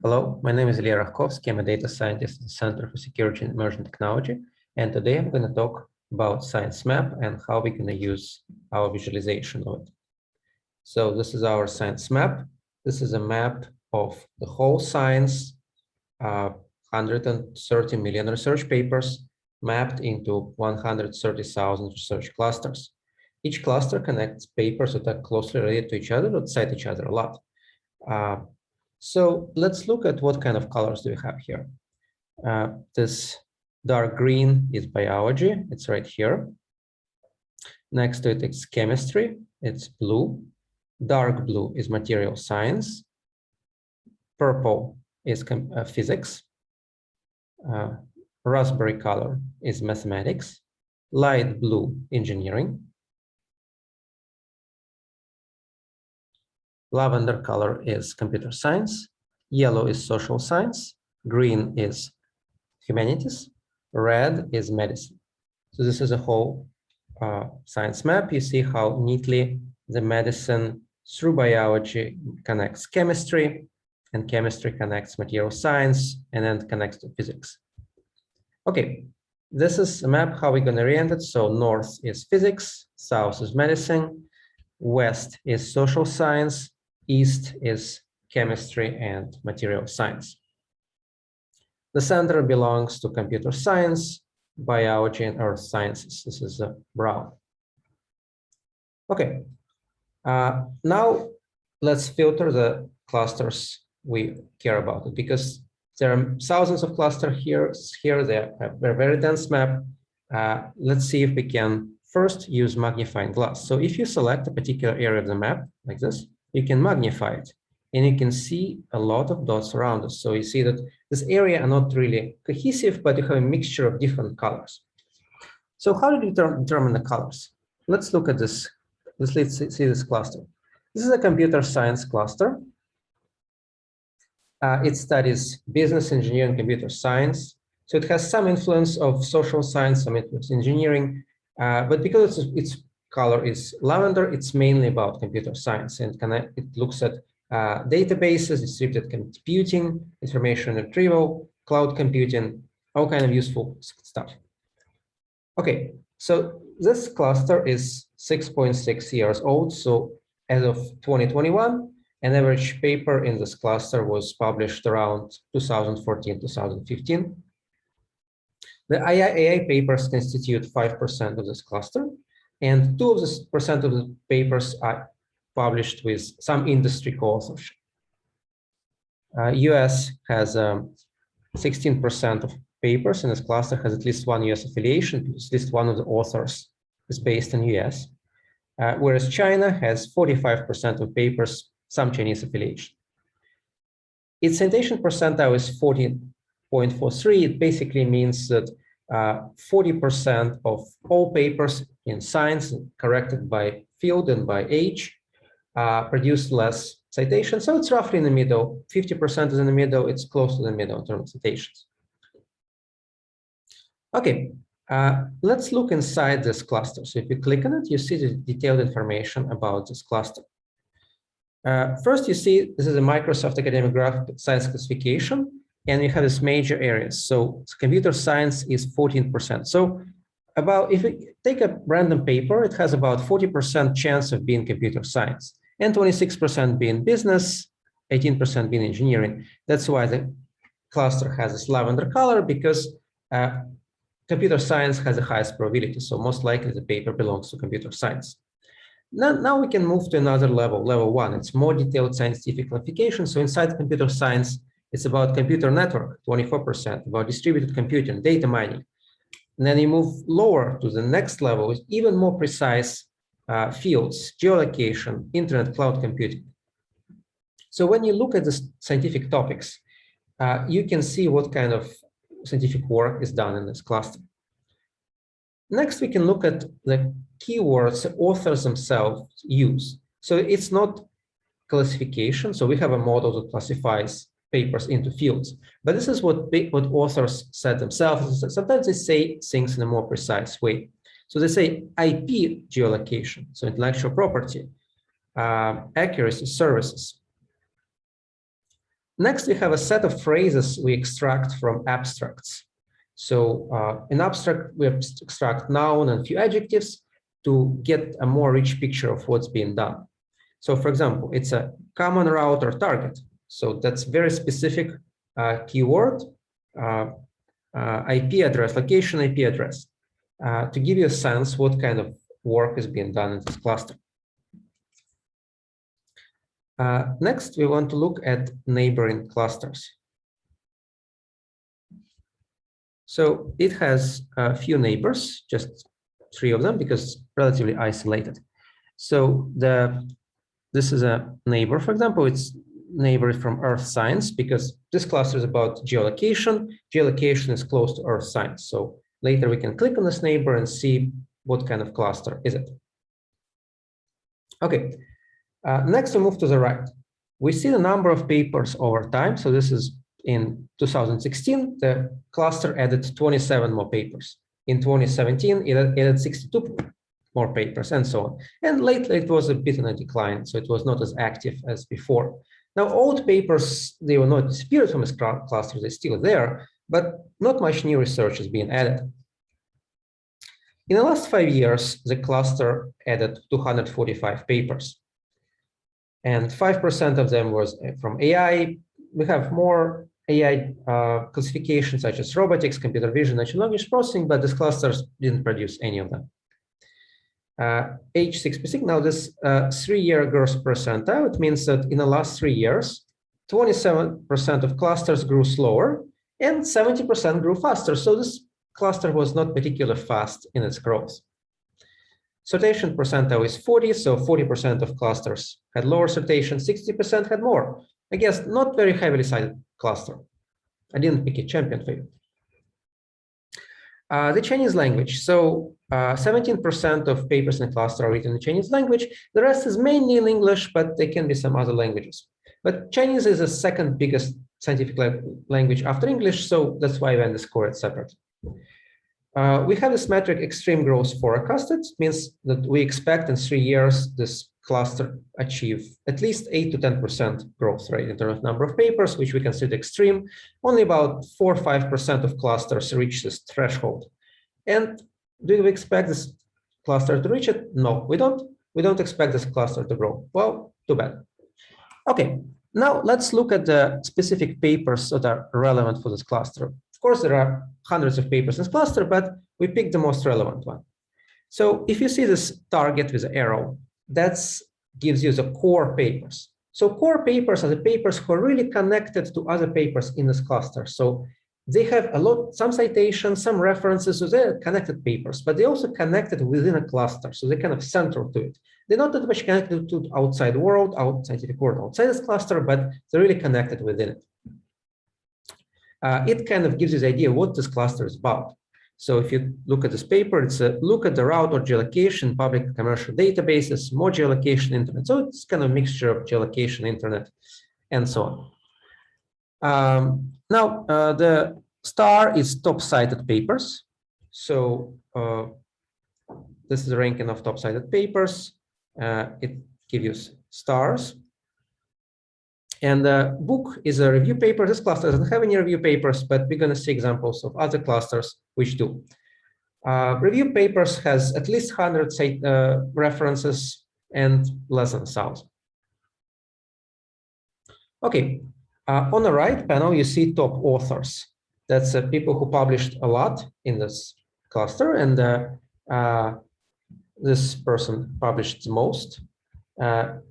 Hello, my name is Ilya Rakovsky. I'm a data scientist at the Center for Security and Emerging Technology. And today I'm going to talk about ScienceMap and how we're going to use our visualization of it. So this is our ScienceMap. This is a map of the whole science, 130 million research papers mapped into 130,000 research clusters. Each cluster connects papers that are closely related to each other, that cite each other a lot. So let's look at what kind of colors do we have here. This dark green is biology, it's right here. Next to it, it's chemistry, it's blue. Dark blue is material science. Purple is physics. Raspberry color is mathematics. Light blue, engineering. Lavender color is computer science. Yellow is social science. Green is humanities. Red is medicine. So this is a whole science map. You see how neatly the medicine through biology connects chemistry, and chemistry connects material science, and then connects to physics. Okay, this is a map how we're going to orient it. So north is physics, south is medicine, west is social science, east is chemistry and material science. The center belongs to computer science, biology, and earth sciences. This is brown. Okay, now let's filter the clusters we care about, because there are thousands of clusters here. They have a very dense map. Let's see if we can first use magnifying glass. So if you select a particular area of the map like this, you can magnify it, and you can see a lot of dots around us. So you see that this area are not really cohesive, but you have a mixture of different colors. So how do you determine the colors? Let's look at this. Let's see this cluster. This is a computer science cluster. It studies business, engineering, computer science. So it has some influence of social science, some influence engineering, but because its color is lavender, it's mainly about computer science, and it looks at databases, distributed computing, information retrieval, cloud computing, all kind of useful stuff. Okay, so this cluster is 6.6 years old. So as of 2021, an average paper in this cluster was published around 2014, 2015. The AI papers constitute 5% of this cluster, and 2% of the papers are published with some industry co-authorship. US has 16% of papers in this cluster has at least one US affiliation, at least one of the authors is based in US, whereas China has 45% of papers, some Chinese affiliation. Its citation percentile is 14.43. It basically means that 40% of all papers in science corrected by field and by age produce less citations. So it's roughly in the middle. 50% is in the middle. It's close to the middle in terms of citations. Okay, let's look inside this cluster. So if you click on it, you see the detailed information about this cluster. First, you see this is a Microsoft Academic Graph Science classification, and you have these major areas. So computer science is 14%. So if you take a random paper, it has about 40% chance of being computer science, and 26% being business, 18% being engineering. That's why the cluster has this lavender color, because computer science has the highest probability. So most likely the paper belongs to computer science. Now we can move to another level, level 1. It's more detailed scientific classification. So inside computer science, it's about computer network, 24%, about distributed computing, data mining. And then you move lower to the next level with even more precise fields, geolocation, internet, cloud computing. So when you look at the scientific topics, you can see what kind of scientific work is done in this cluster. Next, we can look at the keywords the authors themselves use. So it's not classification. So we have a model that classifies papers into fields, but this is what authors said themselves. Sometimes they say things in a more precise way. So they say IP geolocation, so intellectual property, accuracy, services. Next, we have a set of phrases we extract from abstracts. So in abstract, we extract noun and few adjectives to get a more rich picture of what's being done. So for example, it's a common route or target. So that's very specific keyword, IP address, location IP address, to give you a sense what kind of work is being done in this cluster. Next, we want to look at neighboring clusters. So it has a few neighbors, just 3 of them, because it's relatively isolated. So this is a neighbor, for example, it's neighbor from Earth Science, because this cluster is about geolocation. Geolocation is close to Earth Science. So later we can click on this neighbor and see what kind of cluster is it. Okay, next we move to the right. We see the number of papers over time. So this is in 2016, the cluster added 27 more papers. In 2017, it added 62 more papers, and so on. And lately, it was a bit in a decline, so it was not as active as before. Now, old papers, they were not disappeared from this cluster, they're still there, but not much new research is being added. In the last 5 years, the cluster added 245 papers. And 5% of them was from AI. We have more AI classifications such as robotics, computer vision, natural language processing, but these clusters didn't produce any of them. Age 6%. Now this 3-year gross percentile, it means that in the last 3 years, 27% of clusters grew slower and 70% grew faster. So this cluster was not particularly fast in its growth. Sortation percentile is 40, so 40% of clusters had lower sortation, 60% had more. I guess not very heavily cited cluster. I didn't pick a champion for you. The Chinese language. So 17% of papers in the cluster are written in the Chinese language. The rest is mainly in English, but there can be some other languages. But Chinese is the second biggest scientific language after English, so that's why we underscore it separately. We have this metric extreme growth forecasted. It means that we expect in 3 years this cluster achieve at least 8 to 10% growth rate in terms of number of papers, which we consider extreme. Only about 4 or 5% of clusters reach this threshold. And do we expect this cluster to reach it? No, we don't. We don't expect this cluster to grow. Well, too bad. Okay, now let's look at the specific papers that are relevant for this cluster. Of course, there are hundreds of papers in this cluster, but we picked the most relevant one. So if you see this target with the arrow, that gives you the core papers. So core papers are the papers who are really connected to other papers in this cluster. So they have some citations, some references, so they're connected papers, but they also connected within a cluster, so they're kind of central to it. They're not that much connected to the outside world, scientific world outside this cluster, but they're really connected within it. It kind of gives you the idea what this cluster is about. So if you look at this paper, it's a look at the route or geolocation, public commercial databases, more geolocation internet. So it's kind of a mixture of geolocation, internet, and so on. Now, the star is top cited papers. So this is the ranking of top cited papers. It gives you stars. And the book is a review paper. This cluster doesn't have any review papers, but we're going to see examples of other clusters which do. Review papers has at least 100 references and less than 1,000. Okay, on the right panel, you see top authors. That's people who published a lot in this cluster, and this person published the most,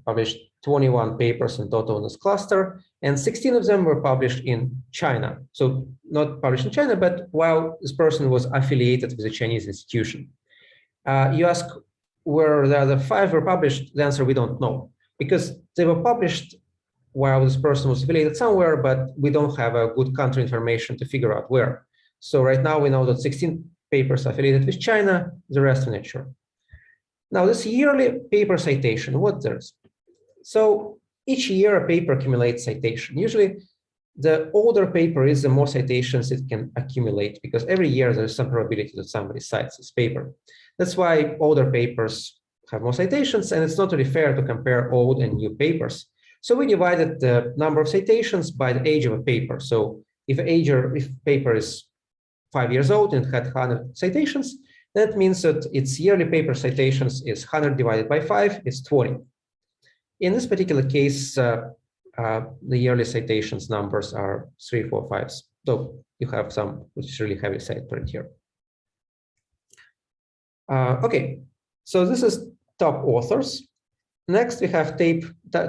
published 21 papers in total in this cluster, and 16 of them were published in China. So not published in China, but while this person was affiliated with a Chinese institution. You ask where the other 5 were published, the answer, we don't know, because they were published while this person was affiliated somewhere, but we don't have a good country information to figure out where. So right now we know that 16 papers affiliated with China, the rest we're not sure. Now this yearly paper citation, what there's? So each year a paper accumulates citation. Usually the older paper is, the more citations it can accumulate, because every year there's some probability that somebody cites this paper. That's why older papers have more citations, and it's not really fair to compare old and new papers. So we divided the number of citations by the age of a paper. So if paper is 5 years old and it had 100 citations, that means that its yearly paper citations is 100 divided by 5, it's 20. In this particular case, the yearly citations numbers are 3, 4, 5. So you have some which is really heavy side print here. Okay, so this is top authors. Next, we have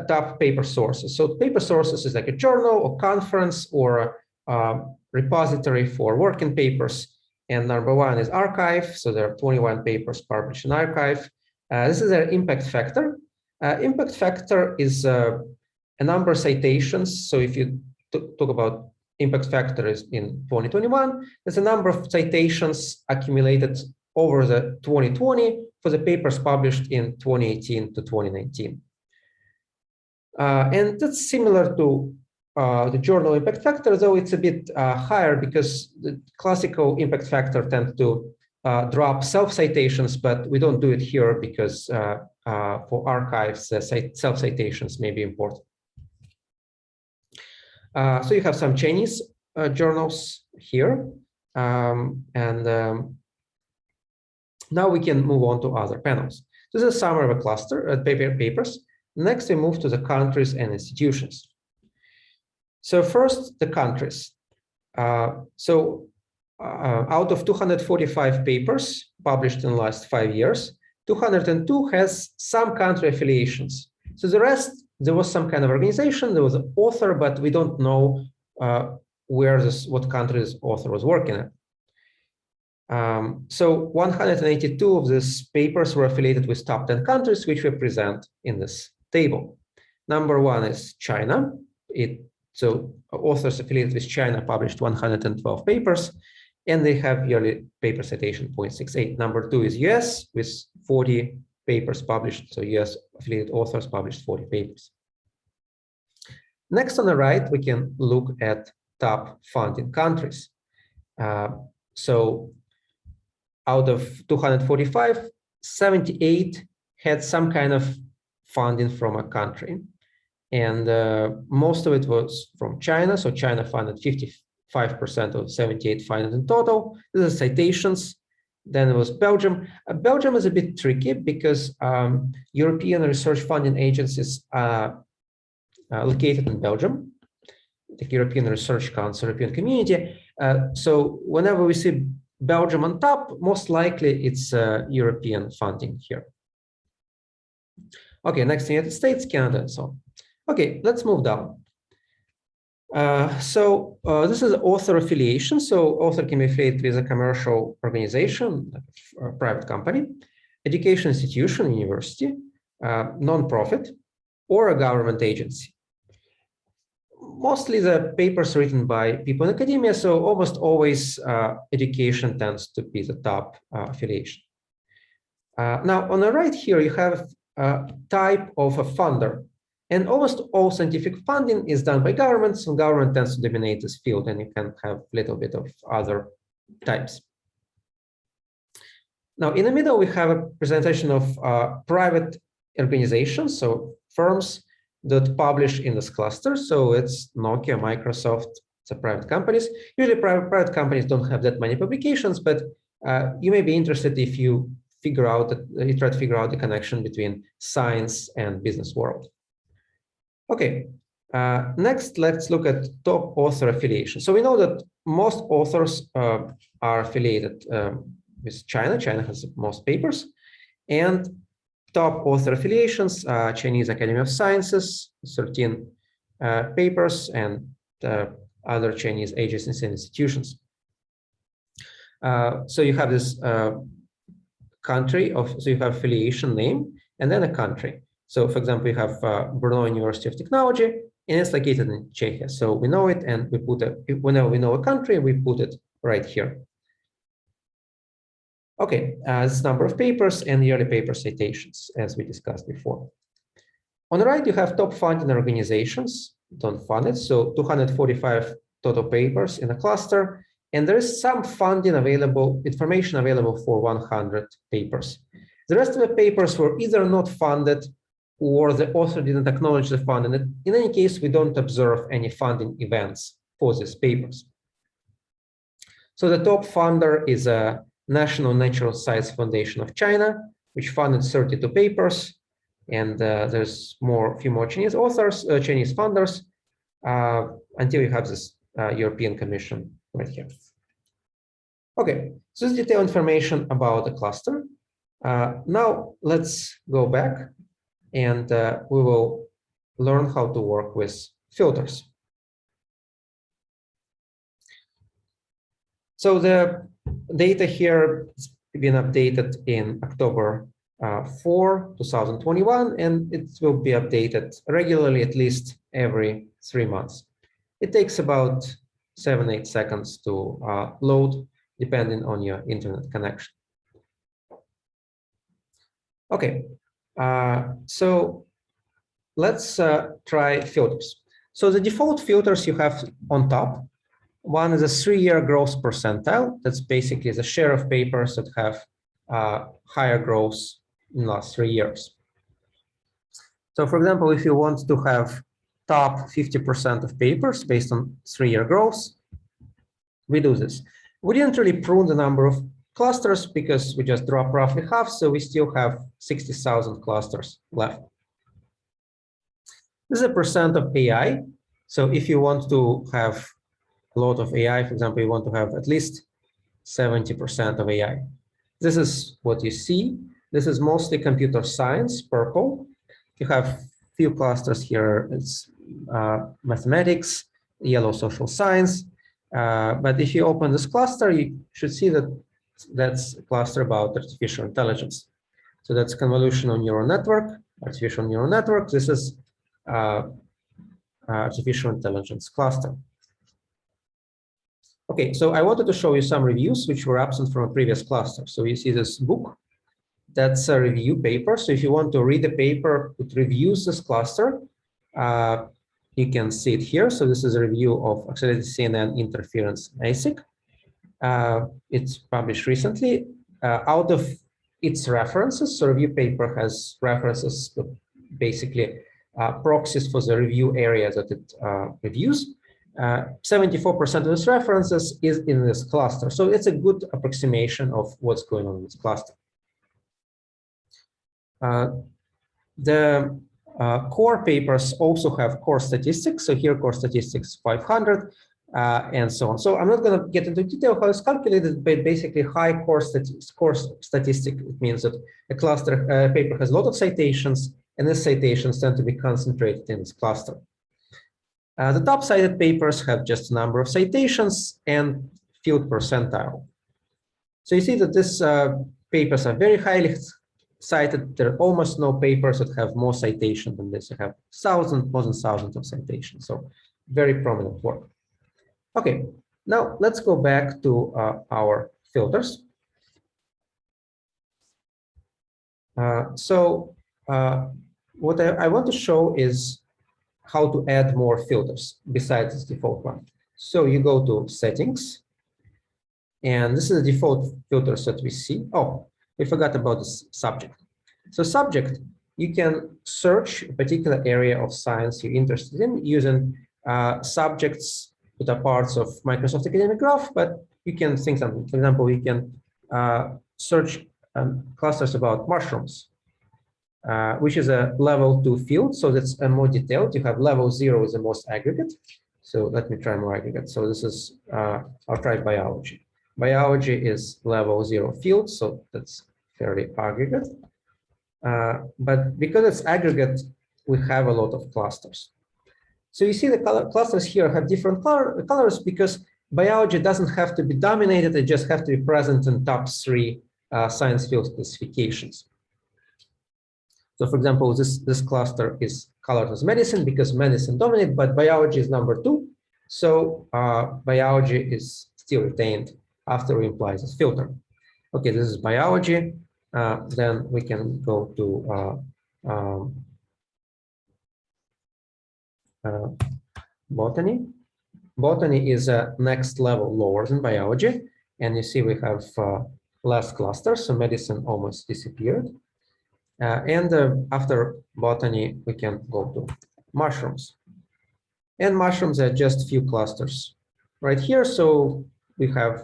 top paper sources. So paper sources is like a journal or conference or a repository for working papers. And number one is arXiv. So there are 21 papers published in arXiv. This is an impact factor. Impact factor is a number of citations. So if you talk about impact factor is in 2021, there's a number of citations accumulated over the 2020 for the papers published in 2018 to 2019. And that's similar to the journal impact factor, though it's a bit higher because the classical impact factor tends to drop self-citations, but we don't do it here because for archives, self-citations may be important. So you have some Chinese journals here. Now we can move on to other panels. This is a summary of a cluster of papers. Next, we move to the countries and institutions. So first, the countries. Out of 245 papers published in the last 5 years, 202 has some country affiliations. So the rest, there was some kind of organization, there was an author, but we don't know what country this author was working at. So 182 of these papers were affiliated with top 10 countries, which we present in this table. Number one is China. So authors affiliated with China published 112 papers, and they have yearly paper citation 0.68. Number two is US with 40 papers published. So US affiliated authors published 40 papers. Next on the right, we can look at top funding countries. So out of 245, 78 had some kind of funding from a country. And most of it was from China. So China funded 55% of 78 funded in total. These are citations. Then it was Belgium. Belgium is a bit tricky because European research funding agencies are located in Belgium, the European Research Council, European Community. So whenever we see Belgium on top, most likely it's European funding here. Okay, next, United States, Canada, and so on. Okay, let's move down. This is author affiliation. So author can be affiliated with a commercial organization, a private company, education institution, university, non-profit, or a government agency. Mostly the papers written by people in academia, so almost always education tends to be the top affiliation. Now, on the right here, you have a type of a funder. And almost all scientific funding is done by governments, and government tends to dominate this field, and you can have a little bit of other types. Now, in the middle, we have a presentation of private organizations, so firms that publish in this cluster. So it's Nokia, Microsoft, it's private companies. Usually private companies don't have that many publications, but you may be interested if you figure out that you try to figure out the connection between science and business world. Okay, next, let's look at top author affiliation. So we know that most authors are affiliated with China. China has the most papers. And top author affiliations, Chinese Academy of Sciences, 13 papers, and other Chinese agencies and institutions. So you have this country so you have affiliation name and then a country. So for example, you have Brno University of Technology, and it's located in Czechia. So we know it, and we put it, whenever we know a country, we put it right here. Okay, this number of papers and yearly paper citations, as we discussed before. On the right, you have top funding organizations, don't fund it. So 245 total papers in a cluster, and there is some funding available, information available for 100 papers. The rest of the papers were either not funded or the author didn't acknowledge the fund. And in any case, we don't observe any funding events for these papers. So the top funder is a National Natural Science Foundation of China, which funded 32 papers. And there's a few more Chinese authors, Chinese funders, until you have this European Commission right here. Okay, so this is detailed information about the cluster. Now let's go back and we will learn how to work with filters. So the data here has been updated in October 4, 2021, and it will be updated regularly, at least every 3 months. It takes about 7-8 seconds to load, depending on your internet connection. Okay, so let's try filters. So the default filters you have on top, one is a 3-year growth percentile. That's basically the share of papers that have higher growth in the last 3 years. So for example, if you want to have top 50% of papers based on 3-year growth, we do this. We didn't really prune the number of clusters because we just drop roughly half, so we still have 60,000 clusters left. This is a percent of AI. So if you want to have a lot of AI, for example, you want to have at least 70% of AI. This is what you see. This is mostly computer science, purple. You have few clusters here. It's mathematics, yellow social science. But if you open this cluster, you should see that that's a cluster about artificial intelligence. So that's convolutional neural network, artificial neural network. This is artificial intelligence cluster. Okay, so I wanted to show you some reviews which were absent from a previous cluster. So you see this book, that's a review paper. So if you want to read the paper that reviews this cluster, you can see it here. So this is a review of accelerated CNN interference ASIC. It's published recently. Out of its references, so review paper has references, basically proxies for the review area that it reviews. 74% of these references is in this cluster. So it's a good approximation of what's going on in this cluster. The core papers also have core statistics. So here core statistics 500 and so on. So I'm not going to get into detail how it's calculated, but basically high core statistic, it means that a cluster paper has a lot of citations, and these citations tend to be concentrated in this cluster. The top cited papers have just a number of citations and field percentile. So you see that these papers are very highly cited. There are almost no papers that have more citations than this. You have more than thousands of citations. So very prominent work. Okay, now let's go back to our filters. What I want to show is how to add more filters besides this default one. So you go to settings, and this is the default filters that we see. Oh, we forgot about this subject. So subject, you can search a particular area of science you're interested in using subjects that are parts of Microsoft Academic Graph, but you can think something. For example, we can search clusters about mushrooms, which is a level 2 field. So that's more detailed. You have level 0 is the most aggregate. So let me try more aggregate. So this is, I'll try biology. Biology is level 0 field. So that's fairly aggregate. But because it's aggregate, we have a lot of clusters. So you see the clusters here have different colors because biology doesn't have to be dominated. It just have to be present in top 3 science field classifications. So for example, this cluster is colored as medicine because medicine dominates, but biology is number 2. So biology is still retained after we apply this filter. Okay, this is biology. Then we can go to botany. Botany is a next level lower than biology. And you see we have less clusters, so medicine almost disappeared. And after botany, we can go to mushrooms. And mushrooms are just few clusters right here. So we have,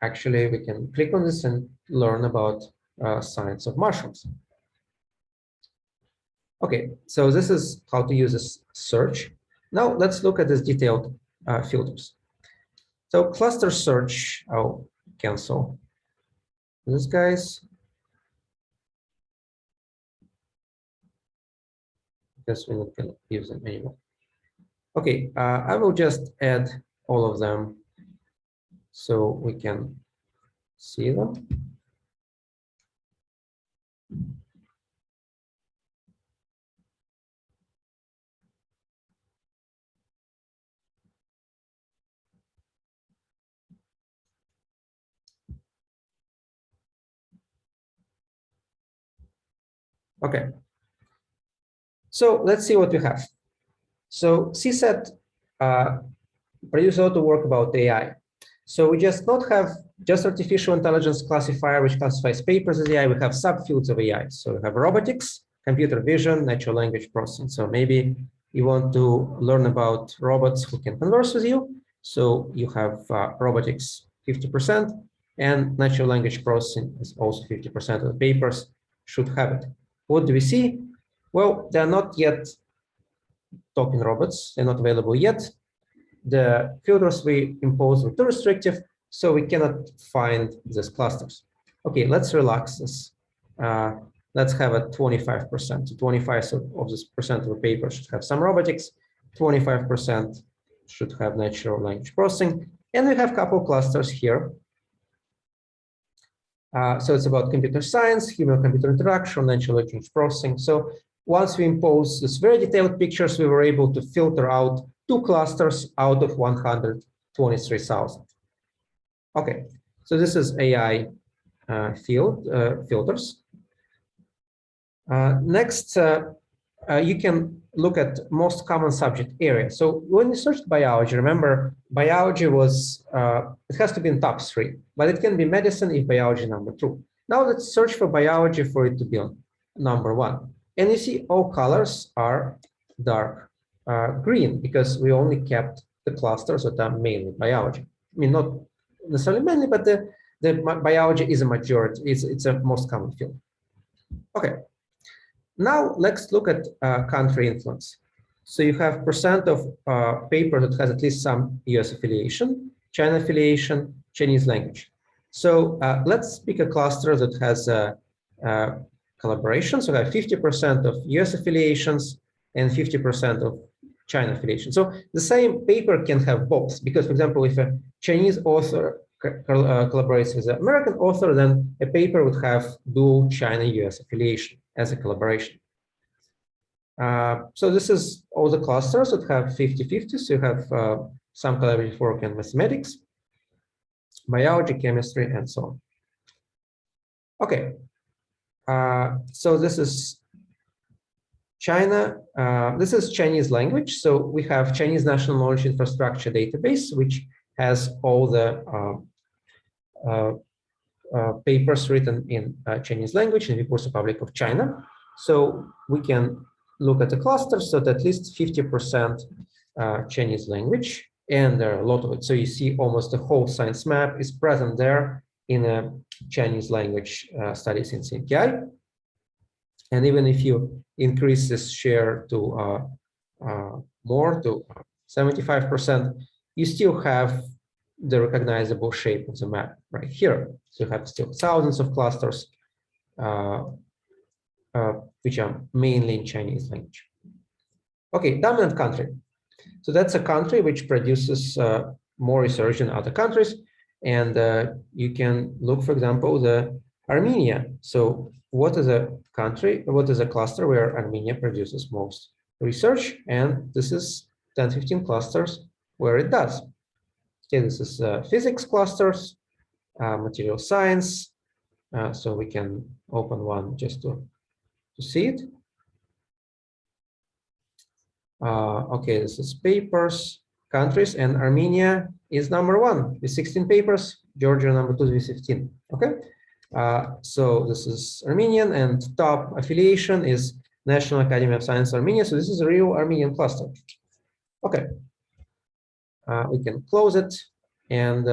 actually, we can click on this and learn about science of mushrooms. Okay, so this is how to use this search. Now let's look at this detailed filters. So cluster search, I'll cancel this, guys, because we're not going to use them anymore. Okay, I will just add all of them so we can see them. Okay, so let's see what we have. So CSAT produces a lot of work about AI. So we just not have just artificial intelligence classifier, which classifies papers as AI. We have subfields of AI. So we have robotics, computer vision, natural language processing. So maybe you want to learn about robots who can converse with you. So you have robotics 50%, and natural language processing is also 50% of the papers should have it. What do we see? Well, they're not yet talking robots. They're not available yet. The filters we impose were too restrictive, so we cannot find these clusters. Okay, let's relax this. Let's have a 25%. So 25 of this percent of the paper should have some robotics, 25% should have natural language processing, and we have a couple clusters here. So it's about computer science, human-computer interaction, natural language processing. So once we impose this very detailed pictures, we were able to filter out 2 clusters out of 123,000. Okay, so this is AI filters. Next, you can look at most common subject area. So when you searched biology, remember biology was, it has to be in top 3, but it can be medicine if biology number 2. Now let's search for biology for it to be on number 1. And you see all colors are dark green because we only kept the clusters that are mainly biology. I mean, not necessarily mainly, but the biology is a majority. It's a most common field. Okay. Now let's look at country influence. So you have percent of paper that has at least some US affiliation, China affiliation, Chinese language. So let's pick a cluster that has collaboration. So we have 50% of US affiliations and 50% of China affiliation. So the same paper can have both, because, for example, if a Chinese author collaborates with an American author, then a paper would have dual China-US affiliation as a collaboration. So this is all the clusters that have 50-50. So you have some collaborative work in mathematics, biology, chemistry, and so on. Okay, so this is China. This is Chinese language. So we have Chinese National Knowledge Infrastructure Database, which has all the papers written in Chinese language in the People's Republic of China. So we can look at the clusters, so that at least 50% Chinese language, and there are a lot of it. So you see almost the whole science map is present there in a Chinese language studies in CNTI. And even if you increase this share to more, to 75%, you still have the recognizable shape of the map right here. So you have still thousands of clusters, which are mainly in Chinese language. Okay, dominant country. So that's a country which produces more research than other countries. And you can look, for example, the Armenia. So what is a country, what is a cluster where Armenia produces most research? And this is 10-15 clusters where it does. Okay, this is physics clusters, material science. So we can open one just to see it. Okay, this is papers, countries, and Armenia is number 1 with 16 papers, Georgia number 2 with 15. Okay, So this is Armenian, and top affiliation is National Academy of Science Armenia. So this is a real Armenian cluster. Okay, we can close it and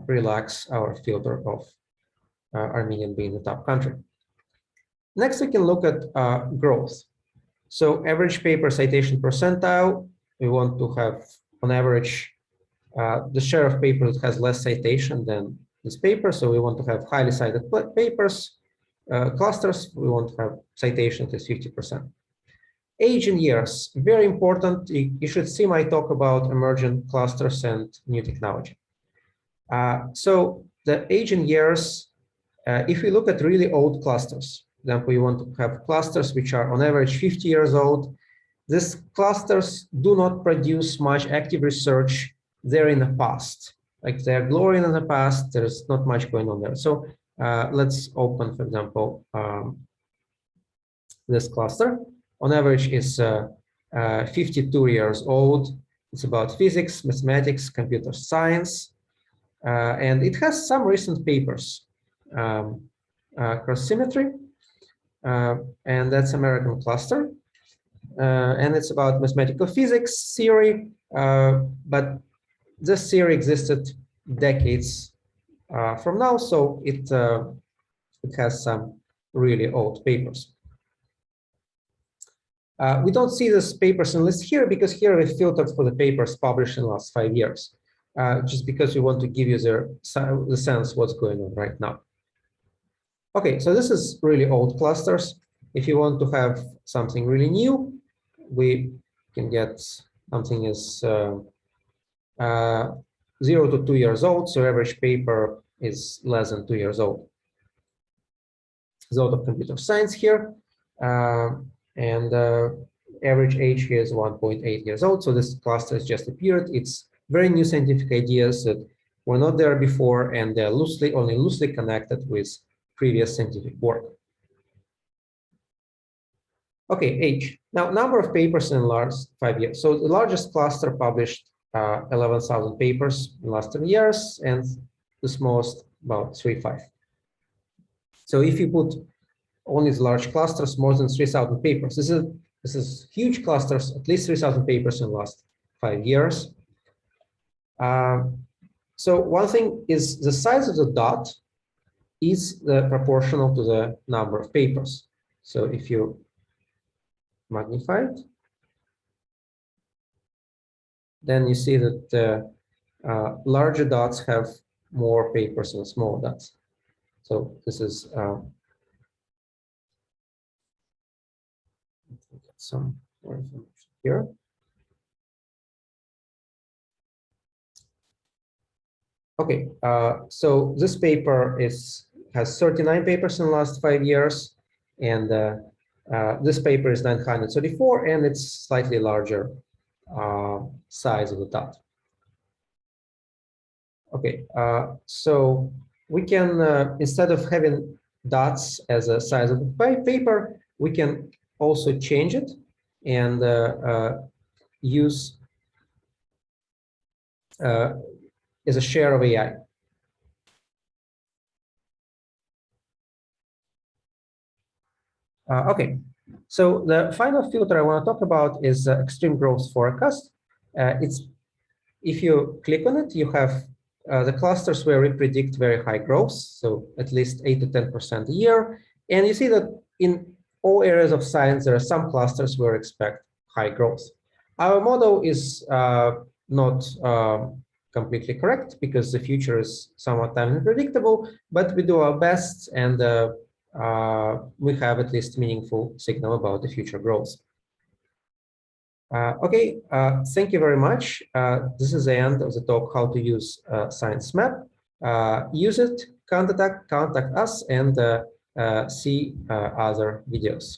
relax our filter of Armenian being the top country. Next, we can look at growth. So average paper citation percentile, we want to have on average the share of paper that has less citation than this paper. So we want to have highly cited papers, clusters, we want to have citation that is 50%. Age in years, very important. You should see my talk about emergent clusters and new technology. So the age in years, if we look at really old clusters, for example, you want to have clusters which are on average 50 years old. These clusters do not produce much active research there in the past. Like they're glowing in the past, there's not much going on there. So let's open, for example, this cluster. On average is 52 years old. It's about physics, mathematics, computer science, and it has some recent papers. Cross symmetry, and that's American cluster. And it's about mathematical physics theory, but this theory existed decades from now, so it has some really old papers. We don't see this papers in list here because here we filtered for the papers published in the last 5 years, just because we want to give you the sense what's going on right now. Okay, so this is really old clusters. If you want to have something really new, we can get something is 0 to 2 years old, so average paper is less than 2 years old. There's a lot of computer science here, and average age here is 1.8 years old. So this cluster has just appeared. It's very new scientific ideas that were not there before, and they're only loosely connected with previous scientific work. Okay, age. Now, number of papers in the last 5 years. So the largest cluster published 11,000 papers in the last 10 years, and the smallest about 3,500. So if you put only the large clusters, more than 3,000 papers. This is huge clusters, at least 3,000 papers in the last 5 years. So one thing is the size of the dot is proportional to the number of papers. So if you magnify it, then you see that the larger dots have more papers than small dots. So this is get some more information here. Okay, so this paper has 39 papers in the last 5 years, and this paper is 934, and it's slightly larger size of the dot. Okay, so we can, instead of having dots as a size of the paper, we can also change it and use as a share of AI. Okay, so the final filter I want to talk about is extreme growth forecast. If you click on it, you have the clusters where we predict very high growth, so at least 8 to 10% a year. And you see that in all areas of science, there are some clusters where we expect high growth. Our model is not completely correct because the future is somewhat unpredictable, but we do our best, and we have at least meaningful signal about the future growth. Okay, thank you very much. This is the end of the talk, how to use ScienceMap. Use it, contact us, and see other videos.